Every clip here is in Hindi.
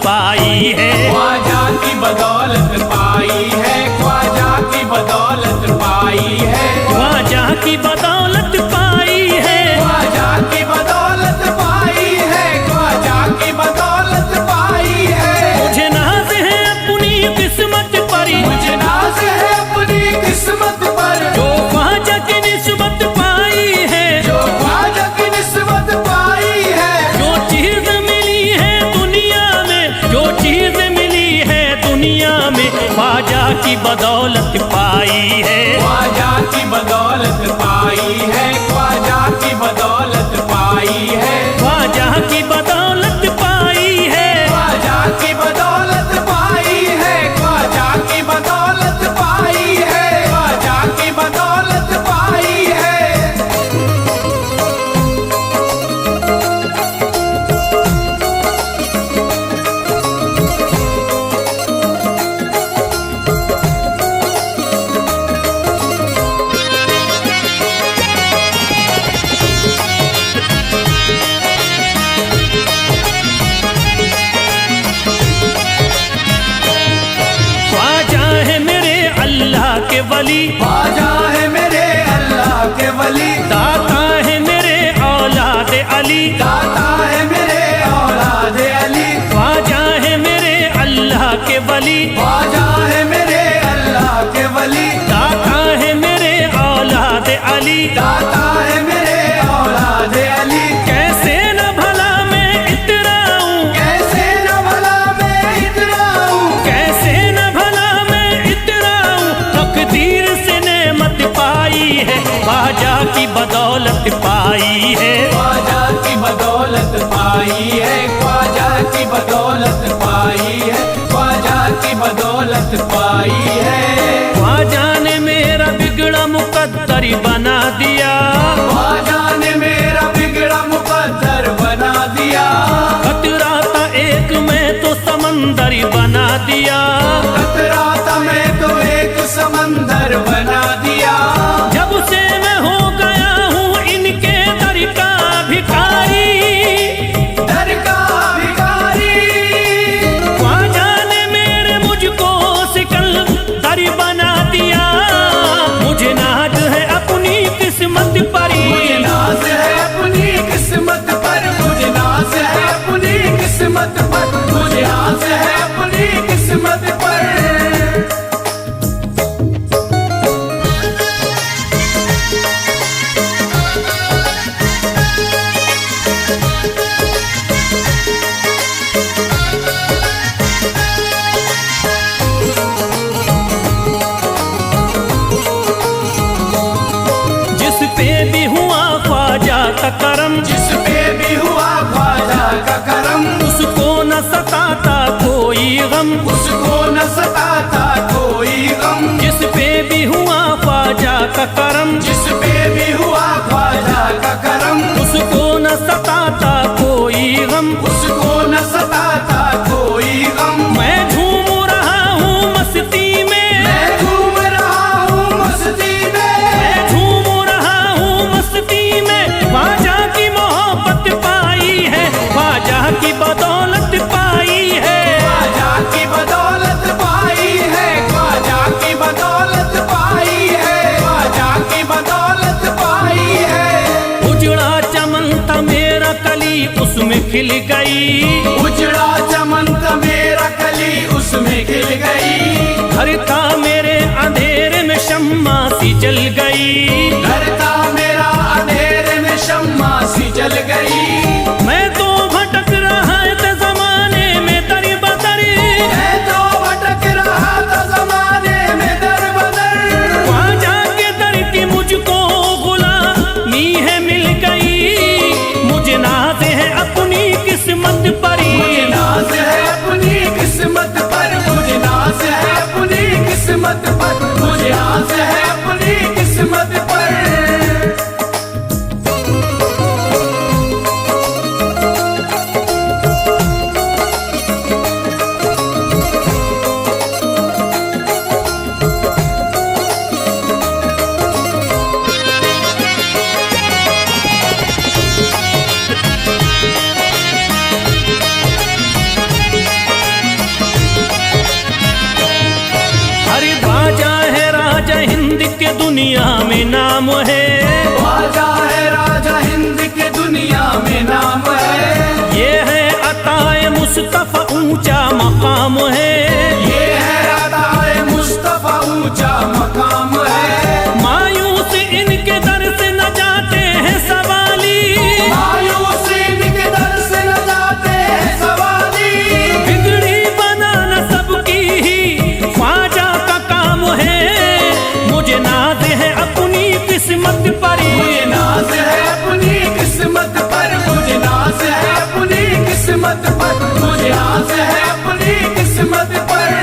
पाई है। ख्वाजा की बदौलत पाई है, ख्वाजा की बदौलत पाई है, ख्वाजा की बदौलत पाई है, ख्वाजा की बदौलत पाई है, ख्वाजा की बदौलत पाई है। मुझे नाज है अपनी किस्मत पर, मुझे नाज है अपनी किस्मत पर, जो ख्वाजा की निस्बत पाई है, जो ख्वाजा की निस्बत पाई है। जो चीज मिली है दुनिया में, जो चीज मिली है दुनिया में, ख्वाजा की बदौलत पाई है। ख्वाजा की बदौलत पाई है, ख्वाजा की बदौलत पाई है, ख्वाजा की बदौलत पाई है, ख्वाजा की बदौलत पाई है, ख्वाजा की बदौलत पाई है, ख्वाजा की बदौलत पाई है। ख्वाजा है मेरे अल्लाह के वली, ख्वाजा है मेरे अल्लाह के वली, दाता है मेरे औलाद अली, दाता है मेरे औलाद अली, ख्वाजा है मेरे अल्लाह के वली, ख्वाजा है मेरे अल्लाह के वली, दाता है मेरे औलाद अली। दाता है मेरे औलाद अली। कैसे न भला मैं इतराऊं, कैसे न भला मैं इतराऊं, कैसे न भला मैं इतराऊं, तकदीर से नेमत पाई है, ख्वाजा की बदौलत पाई है। ख्वाजा की बदौलत पाई है, ख्वाजा की बदौलत पाई है, ख्वाजा की बदौलत पाई है। ख्वाजा ने मेरा बिगड़ा मुकद्दर बना दिया, ख्वाजा ने मेरा बिगड़ा मुकद्दर बना दिया, खतरा था एक मैं तो समंदर बना दिया। खतरा था मैं तो एक समंदर बना दिया। जब से मैं हो गया हूँ इनके दर का भिखारी, दर का भिखारी, ख्वाजा ने मेरे मुझको सिकंदर बना दिया। मुझे नाज है अपनी किस्मत पर, मुझे नाज है अपनी किस्मत पर, मुझे नाज है अपनी किस्मत पर, मुझे नाज है अपनी किस्मत पर। जिस पे भी हुआ ख्वाजा का करम, जिस पे भी हुआ ख्वाजा का करम, उसको न सताता कोई गम, उसको न सताता कोई गम। जिस पे भी हुआ ख्वाजा का करम, जिस पे भी हुआ ख्वाजा का करम, उसको न सताता कोई गम। उसको न सताता कोई गम। मैं झूम रहा हूँ मस्ती में, मैं घूम रहा हूँ मस्ती में, मैं झूम रहा हूँ मस्ती में, ख्वाजा की मोहब्बत पाई है, ख्वाजा की बदौलत पाई है। ख्वाजा की बदौलत पाई है, ख्वाजा की बदौलत पाई है, ख्वाजा की बदौलत पाई है। उजड़ा चमन था मेरा कली उसमें खिल गई, उजड़ा चमन था मेरा कली उसमें खिल गई। घर था मेरे अंधेरे में शम्मा सी जल गई, घर था मेरा अंधेरे में शम्मा सी जल गई। मैं तो भटक रहा था जमाने में दर बदर, मैं तो भटक रहा था जमाने में दर बदर। ख्वाजा के दर की मुझको गुलामी है मिल गई। मुझे नाज है अपनी किस्मत पर, दुनिया में नाम है। ख्वाजा है राजा हिंद के दुनिया में नाम है। ये है अताए मुस्तफा ऊंचा मकाम है। ये है अताए मुस्तफा ऊंचा मकाम है। मायूस इनके दर से न जाते हैं सवाली। मायूस इनके दर से न जाते हैं सवाली। बिगड़ी बनाना सबकी ही ख्वाजा का काम है। मुझे नाज है अपनी किस्मत पर। मुझे नाज है अपनी किस्मत पर। मुझे नाज है अपनी किस्मत पर। मुझे नाज है अपनी किस्मत पर।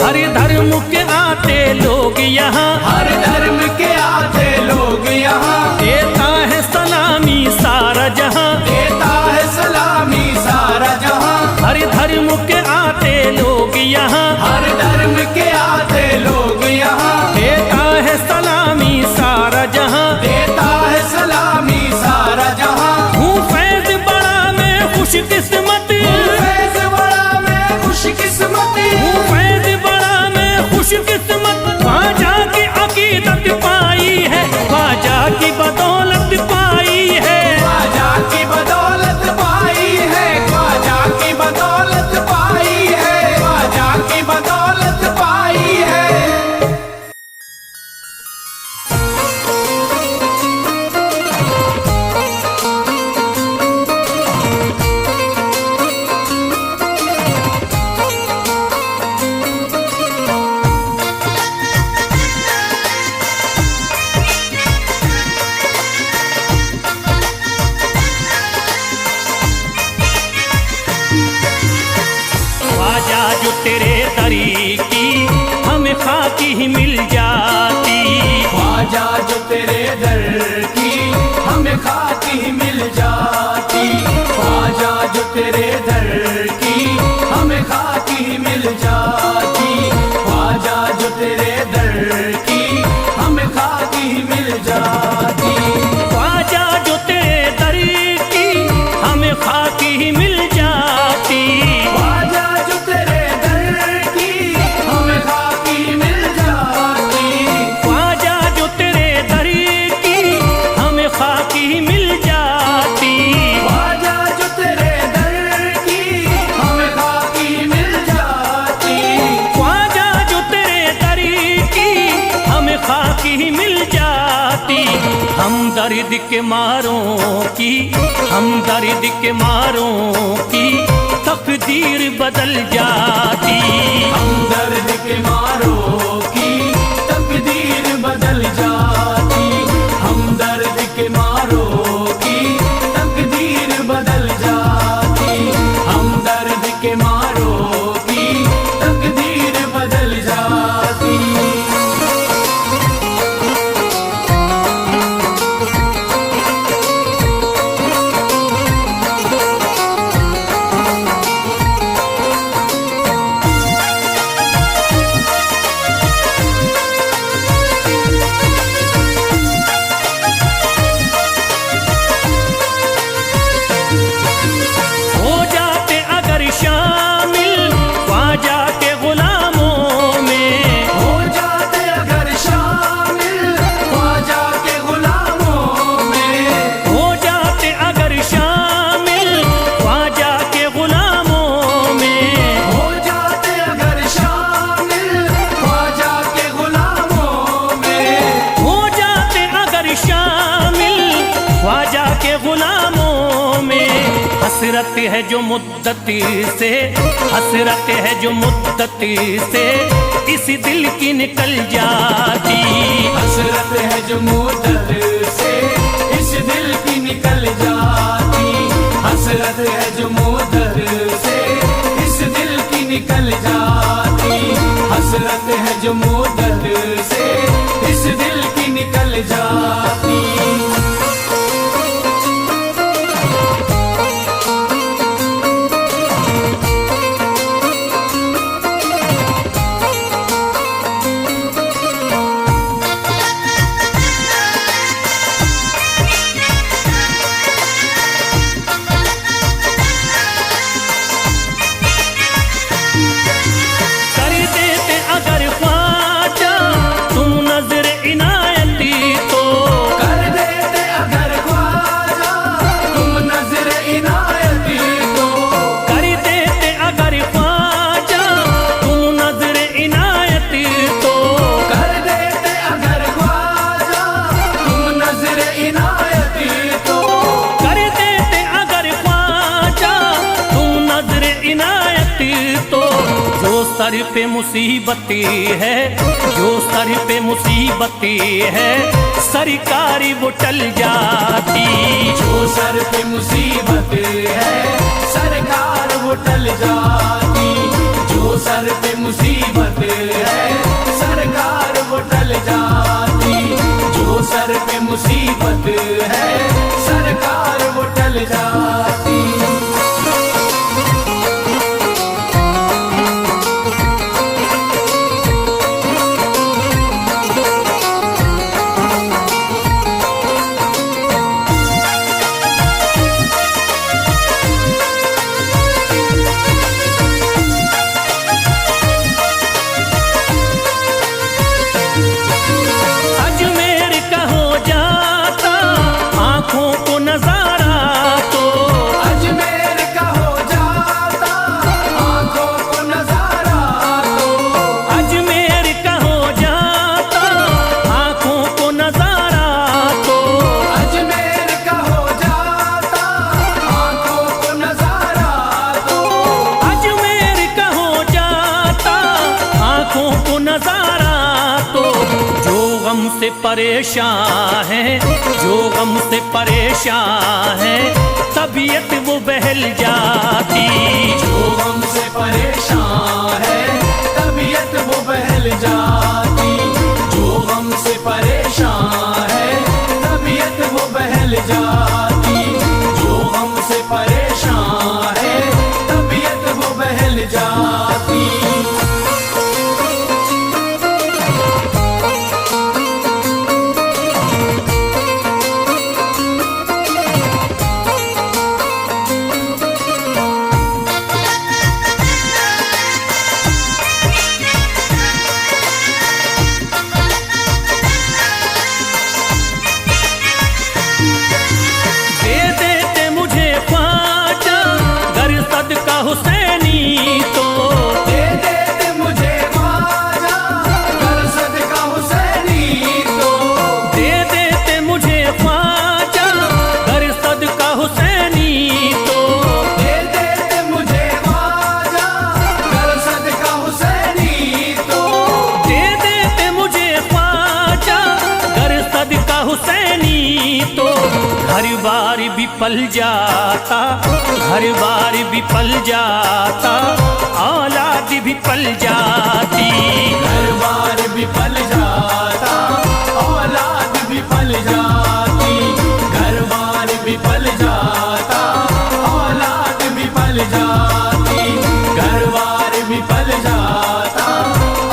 हर धर्म के आते लोग यहाँ। हर धर्म के आते लोग यहाँ। देता है सलामी सारा जहाँ। देता है सलामी सारा जहाँ। हर धर्म के आते लोग यहाँ। हर धर्म के आते लोग यहाँ। देता है सलामी सारा जहाँ। देता है सलामी सारा जहाँ। हूँ फैज बड़ा मैं खुशकिस्मत। फैज बड़ा मैं खुशकिस्मत। हूँ फैज बड़ा मैं खुशकिस्मत। ख्वाजा की अकीदत पाई है। ख्वाजा की बदौलत पाई है। ख्वाजा की बदौलत पाई है। ख्वाजा की बदौलत पाई है। ख्वाजा की बदौलत पाई है। ख्वाजा जो तेरे दरी की हमें खाकी ही मिल जाती। ख्वाजा जो तेरे दर की हमें खाकी ही मिल जाती। ख्वाजा जो तेरे दर की हमें खाकी ही मिल जाती। ख्वाजा जो तेरे दर की हमें खाकी ही मिल जाती। ख्वाजा जो तेरे दरी की हमें खाकी ही मिल जाती। ख्वाजा जो तेरे दर की हमें खाकी मिल जाती। ख्वाजा जो तेरे दरी की हमें खाकी ही मिल जाती। ख्वाजा जो तेरे दर की हमें खाकी मिल जाती। ख्वाजा जो तेरे दरी की हमें खाकी ही मिल जाती। हम दर्द के मारों की, हम दर्द के मारों की तकदीर बदल जाती। हम दर्द के मारों की तकदीर बदल जाती। हम दर्द के मारों की तकदीर बदल जाती। हम दर्द के मारों की तकदीर बदल जाती। हो जाते अगर शामिल ख्वाजा के गुलामों में। हो जाते अगर शामिल ख्वाजा के गुलामों में। हो जाते अगर शामिल ख्वाजा के गुलामों में। हो जाते अगर शामिल ख्वाजा के गुलामों में। हो जाते अगर शामिल ख्वाजा के गुलामों में। हसरत है जो मुद्दत से, हसरत है जो मुद्दत से इस दिल की निकल जाती। हसरत है जो मुद्दत से इस दिल की निकल जाती। हसरत है जो मुद्दत से इस दिल की निकल जाती। हसरत है जो मुद्दत से इस दिल की निकल जाती। कर देते अगर ख्वाजा सर पे मुसीबतें है, जो सर पे मुसीबतें है, सरकारी वो टल जाती। जो सर पे मुसीबत है सरकार वो टल जाती। जो सर पे मुसीबत है सरकार वो टल जाती। जो सर पे मुसीबत है सरकार वो टल जाती। अजमेर का हो जाता आंखों को नजारा तो, अजमेर का हो जाता आंखों को नजारा तो। अजमेर का हो जाता आंखों को नजारा तो, अजमेर का हो जाता आंखों को नजारा तो। अजमेर का हो जाता आंखों को नजारा तो। जो गम से परेशान है, जो गम से परेशान है, तबीयत वो बहल जाती। जो गम से परेशान है तबीयत वो बहल जाती। जो गम से परेशान है तबीयत वो बहल जाती। जो गम से परेशान है तबीयत वो बहल जाती। दे देते मुझे ख्वाजा गर सदका हुसैनी तो, दे देते मुझे ख्वाजा गर सदका हुसैनी तो। दे देते मुझे ख्वाजा गर सदका हुसैनी तो, दे देते मुझे ख्वाजा गर सदका हुसैनी तो। दे देते मुझे ख्वाजा गर सदका हुसैनी तो। घर बार भी पल जाता, घर बार भी पल जाता, औलाद भी पल जाती। घर बार भी पल जाता औलाद भी पल जाती। घर बार भी पल जाता औलाद भी पल जाती। घर बार भी पल जाता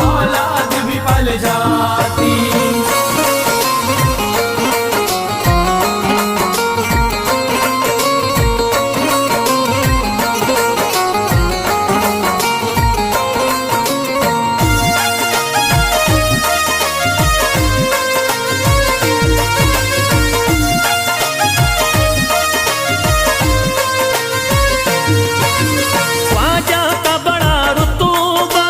औलाद भी पल जाती। ख्वाजा का बड़ा रुतबा,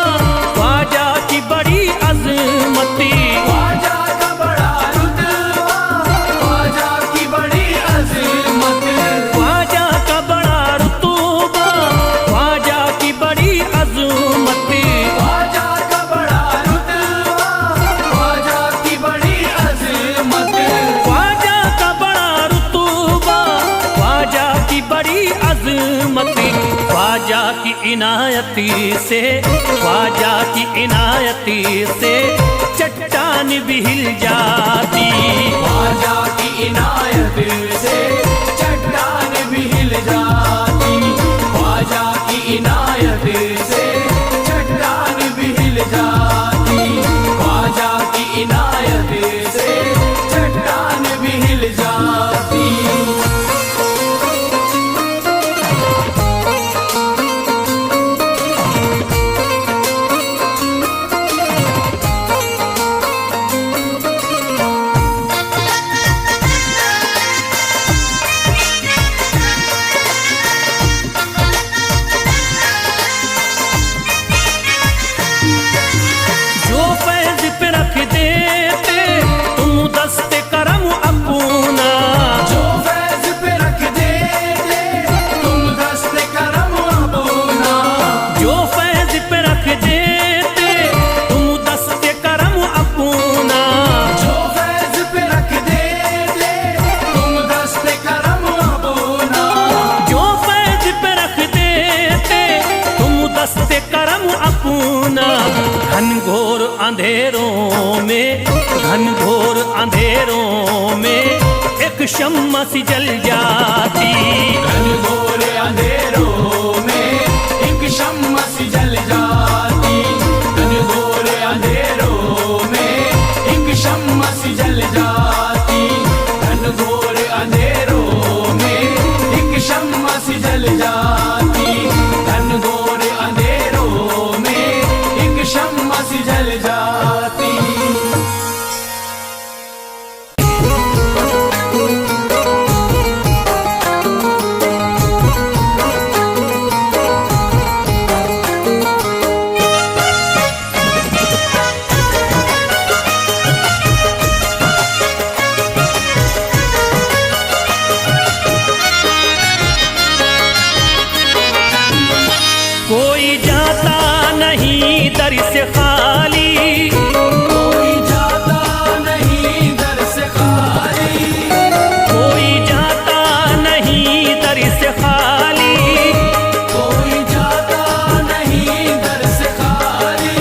ख्वाजा की बड़ी अजमती। ख्वाजा का बड़ा रुतबा ख्वाजा की बड़ी अज़मत। ख्वाजा का बड़ा रुतबा, ख्वाजा की बड़ी अजमती। ख्वाजा का बड़ा रुतबा ख्वाजा की बड़ी अज़मत। ख्वाजा का बड़ा रुतबा, ख्वाजा की बड़ी अजमती। ख्वाजा की इनायती से, ख्वाजा की इनायती से चट्टान भी हिल जाती। ख्वाजा की इनायत से चट्टान भी हिल जाती। ख्वाजा की इनायत से चट्टान भी हिल जाती। ख्वाजा की इनायत से चट्टान भी हिल जाती। अंधेरों में, घनघोर अंधेरों में एक शम्मा सी जल जाती। घनघोर अंधेरों में एक शम्मा सी जल जाती। घनघोर अंधेरों में एक शम्मा सी जल जाती। घनघोर अंधेरों में एक शम्मा सी जल जाती। घनघोर अंधेरों में एक शम्मा सी जल जाती। कोई जाता नहीं दर से खाली, कोई जाता नहीं दर से खाली। कोई जाता नहीं दर से खाली, कोई जाता नहीं दर से खाली।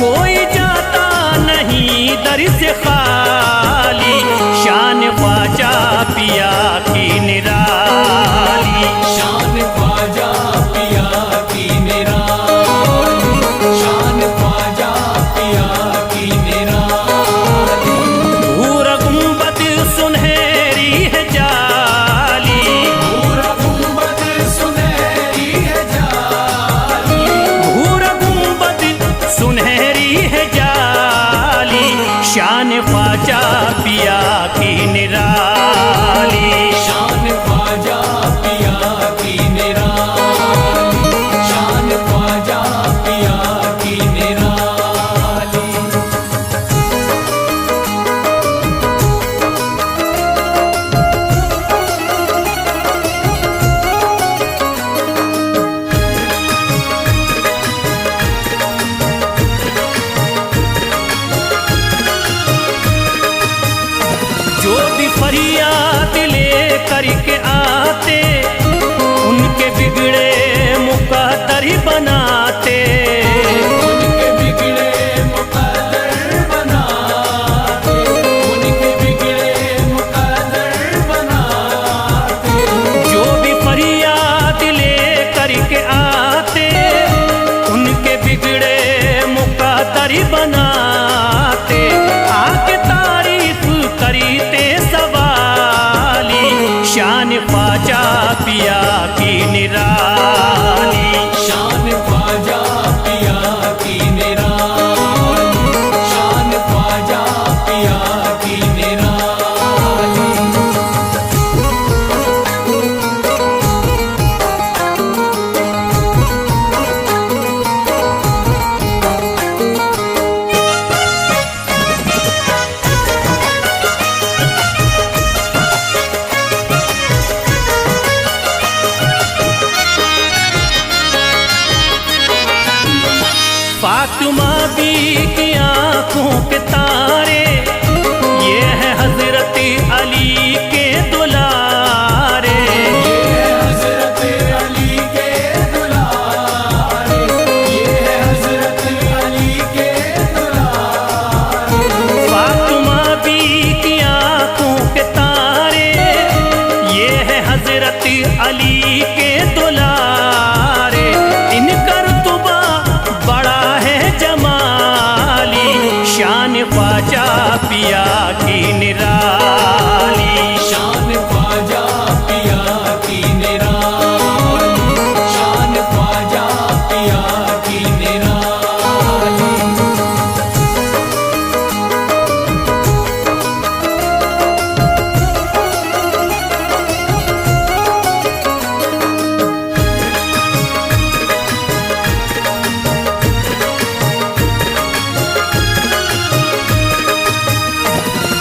कोई जाता नहीं दर से खाली। शान ख्वाजा पिया की निराली, शान ख्वाजा पिया की निराली। शान ख्वाजा पिया की निराली। पूरा गुंबद सुनहरी है जाली, पूरा गुंबद सुनहरी है जाली। पूरा गुंबद सुनहरी है जाली। शान ख्वाजा पिया की निराली, शान ख्वाजा पिया की निराली। शान ख्वाजा पिया की निराली। जो भी फरियाद ले करके आते, उनके बिगड़े मुकद्दर बनाते। उनके बिगड़े मुकद्दर बनाते। उनके बिगड़े मुकद्दर बनाते। जो भी फरियाद ले करके आते, उनके बिगड़े मुकद्दर बनाते। आके तारीफ करते सवाली। शान ख्वाजा पिया की निराली, शान ख्वाजा पिया की निराली। शान ख्वाजा पिया की निराली। फातिमा बी की आंखों के तारे, ये है हजरत अली के दुलारे। ये है हजरत अली के दुलारे। ये है हजरत अली के दुलारे। फातिमा बी की आंखों के तारे, ये है हजरत अली के दुलारे। इनका रुतबा बड़ा है जमाली। शान ख्वाजा पिया की निराली, शान ख्वाजा पिया की निराली। शान ख्वाजा पिया की निराली।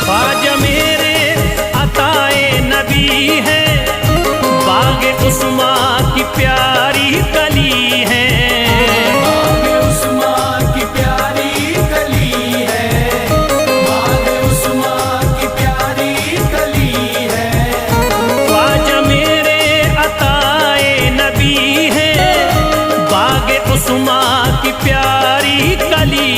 ख्वाजा मेरे अताए नबी है, बाग उस्मा की प्यारी कली है। बाग उस्मा की प्यारी कली है। बाग उस्मा की प्यारी कली है। ख्वाजा मेरे अताए नबी है, बाग उस्मा की प्यारी कली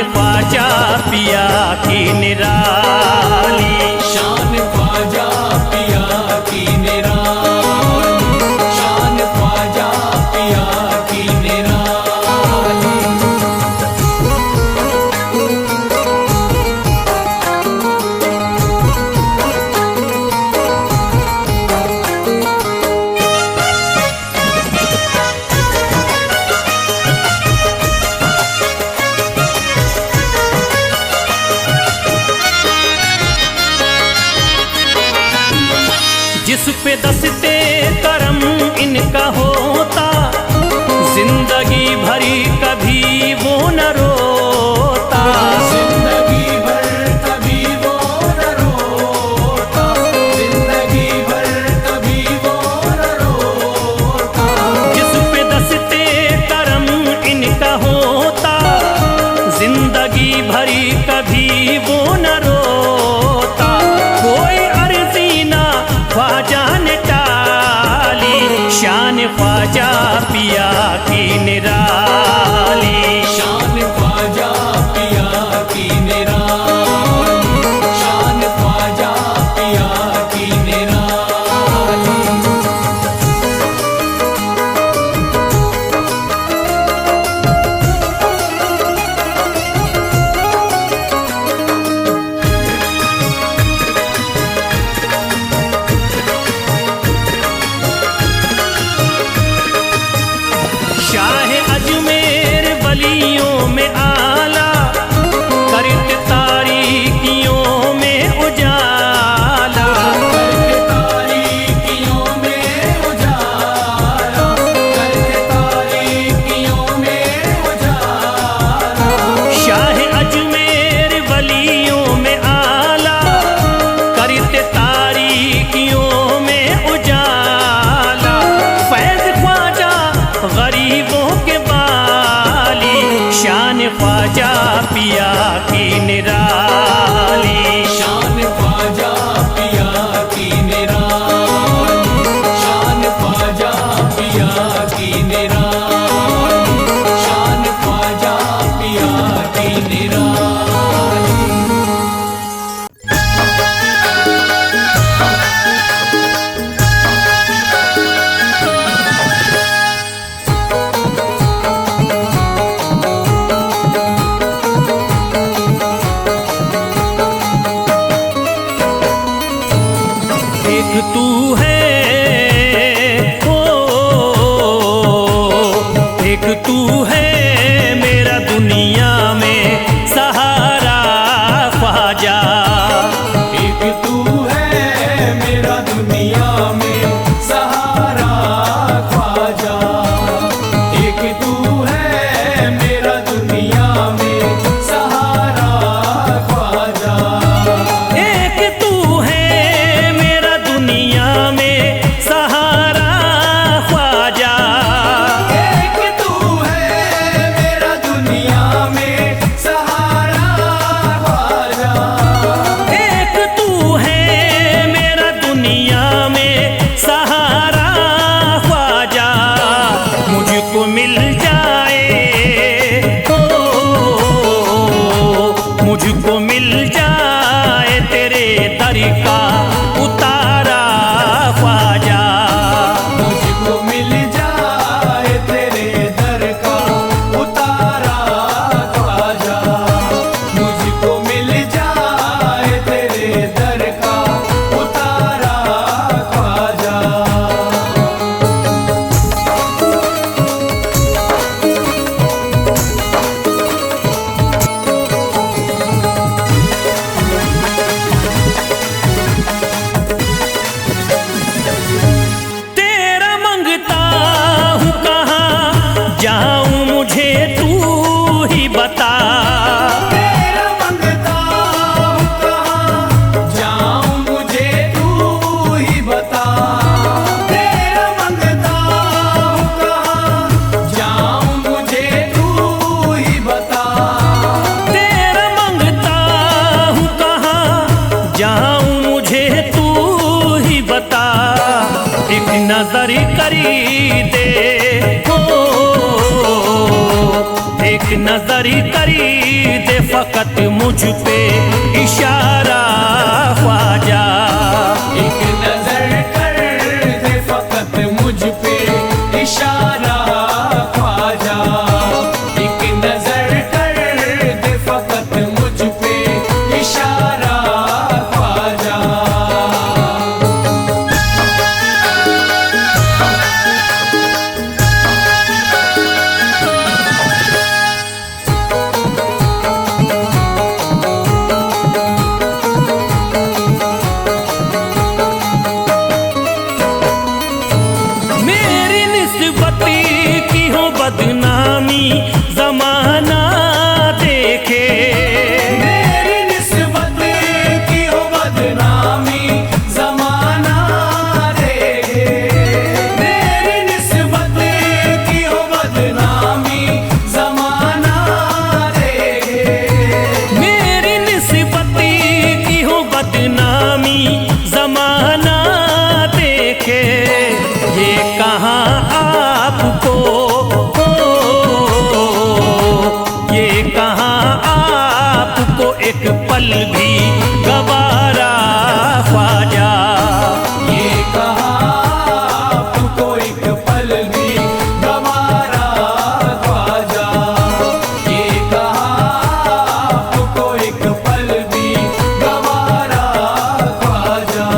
ख्वाजा पिया की निराली। शान ख्वाजा पिया की निराली, शान ख्वाजा पिया की निराली। जिस पे दस्ते करम इनका होता, जिंदगी भरी कभी वो न रोता। जिंदगी भर कभी वो न रोता, जिंदगी भर कभी वो न रोता। जिस पे दस्ते करम इनका होता, जिंदगी भरी कभी वो न रोता। कोई अर्जी ना ख्वाजा ने टाली, शान ख्वाजा पिया की निराली। शान ख्वाजा पिया की निराली, शान ख्वाजा पिया की निराली। शाह अजमेर वलियों में आला, करते तारीकियों में उजाला। करके तारीकियों में उजाला, करके तारीकियों में उजाला। शाह अजमेर वलियों में आला, करते तारीकियों में उजाला। फैज़ ख्वाजा गरीबों के बाली, शान ख्वाजा पिया की निराली। शान ख्वाजा पिया की निराली, शान ख्वाजा पिया की निराली, शान ख्वाजा पिया की निराली। एक तू है ओ, एक तू है मेरा दुनिया में सहारा ख्वाजा। एक तू है मेरा दुनिया में सहारा ख्वाजा, एक तू है मेरा दुनिया में सहारा ख्वाजा। एक तू है मेरा दुनिया में सहारा ख्वाजा। एक तू है मेरा दुनिया में सहारा ख्वाजा। एक तू है मेरा दुनिया में सहारा ख्वाजा। मुझको मिल जाए ओ, मुझको मिल जाए तेरे दर का उतारा ख्वाजा। मुझको मिल जाए तेरे दर का उतारा ख्वाजा, मुझको मिल जाए तेरे दर का उतारा ख्वाजा। तेरा मंगता हूँ कहाँ जाऊँ मुझे तू ही बता। तेरा मंगता हूँ कहाँ जाऊँ मुझे तू ही बता। तेरा मंगता हूँ कहाँ जाऊँ मुझे तू ही बता। तेरा मंगता हूँ कहाँ जाऊँ मुझे तू ही बता। एक नजर करी दे हो, एक नजर करी दे फकत मुझ पे इशारा ख्वाजा, एक नजर कर दे फकत मुझ पे इशारा ख्वाजा, एक नजर कर दे फकत मुझ पे इशारा ख्वाजा। बदनामी जमाना देखे, मेरी निस्बत की हो बदनामी जमाना देखे, मेरी निस्बत की हो बदनामी जमाना देखे, मेरी निस्बत की हो बदनामी जमाना देखे। ये कहाँ आपको, आपको एक पल भी गवारा ख्वाजा, ये कहाँ आपको एक पल भी गवारा ख्वाजा, ये कहाँ आपको एक पल भी गवारा ख्वाजा।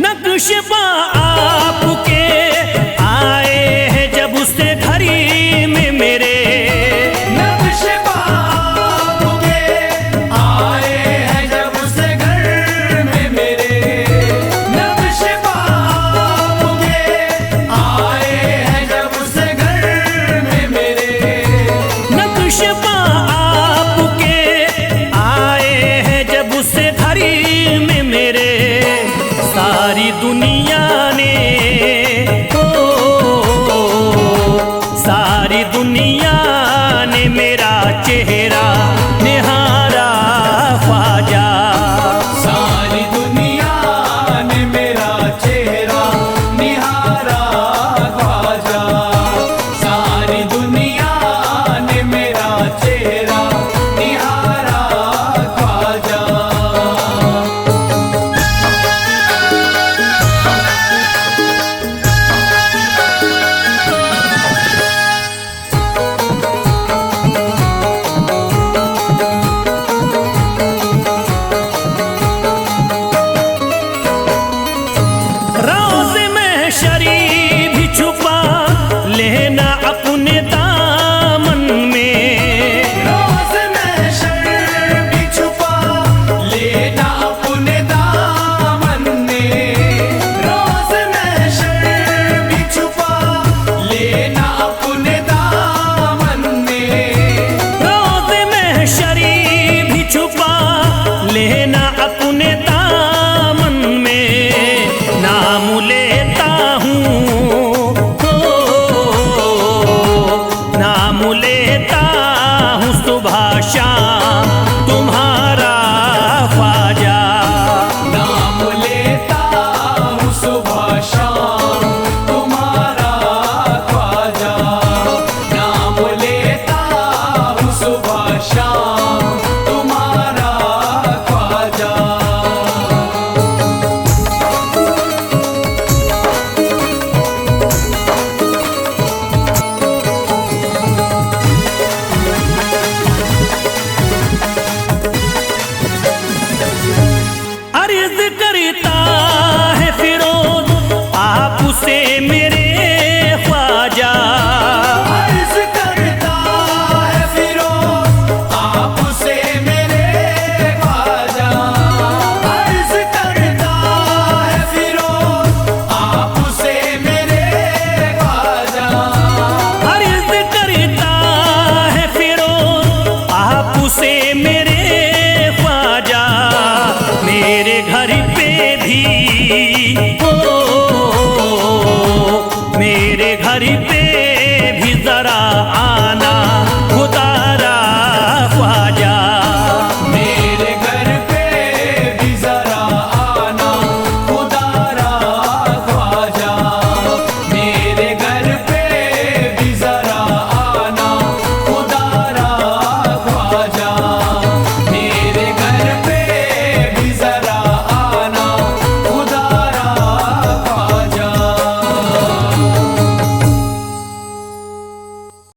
नक्शबा आपके आए हैं जब उससे घड़ी में मेरे, नक्शबा आपके आए हैं जब उससे घर में मेरे, नक्शबा आपके आए हैं जब उससे घर में मेरे, नक्शबा आपके आए हैं जब उससे घड़ी में मेरे। सारी दुनिया ने, सारी दुनिया ने मेरा चेहरा निहारा ख्वाजा, सारी दुनिया ने मेरा चेहरा निहारा ख्वाजा, सारी दुनिया ने मेरा चेहरा निहारा ख्वाजा। लेना अपने दामन में, रोज़ महशर भी छुपा लेना अपने दामन में, रोज़ महशर भी छुपा लेना अपने दामन में, रोज़ महशरी भी छुपा लेना अपने दामन में। नाम लेता हूँ, नाम लेता हूँ सुबह शाम तुम्हारा ख्वाजा, नाम लेता हूँ सुबह शाम तुम्हारा ख्वाजा, नाम लेता हूँ सुबह शाम तुम्हारा ख्वाजा। अर्ज करता है फिरोज आपसे मेरे ख्वाजा, अर्ज करता है फिरोज आपसे मेरे ख्वाजा, अर्ज करता है फिरोज आपसे मेरे ख्वाजा, अर्ज करता है फिरोज आपसे मेरे ख्वाजा। मेरे घर पे भी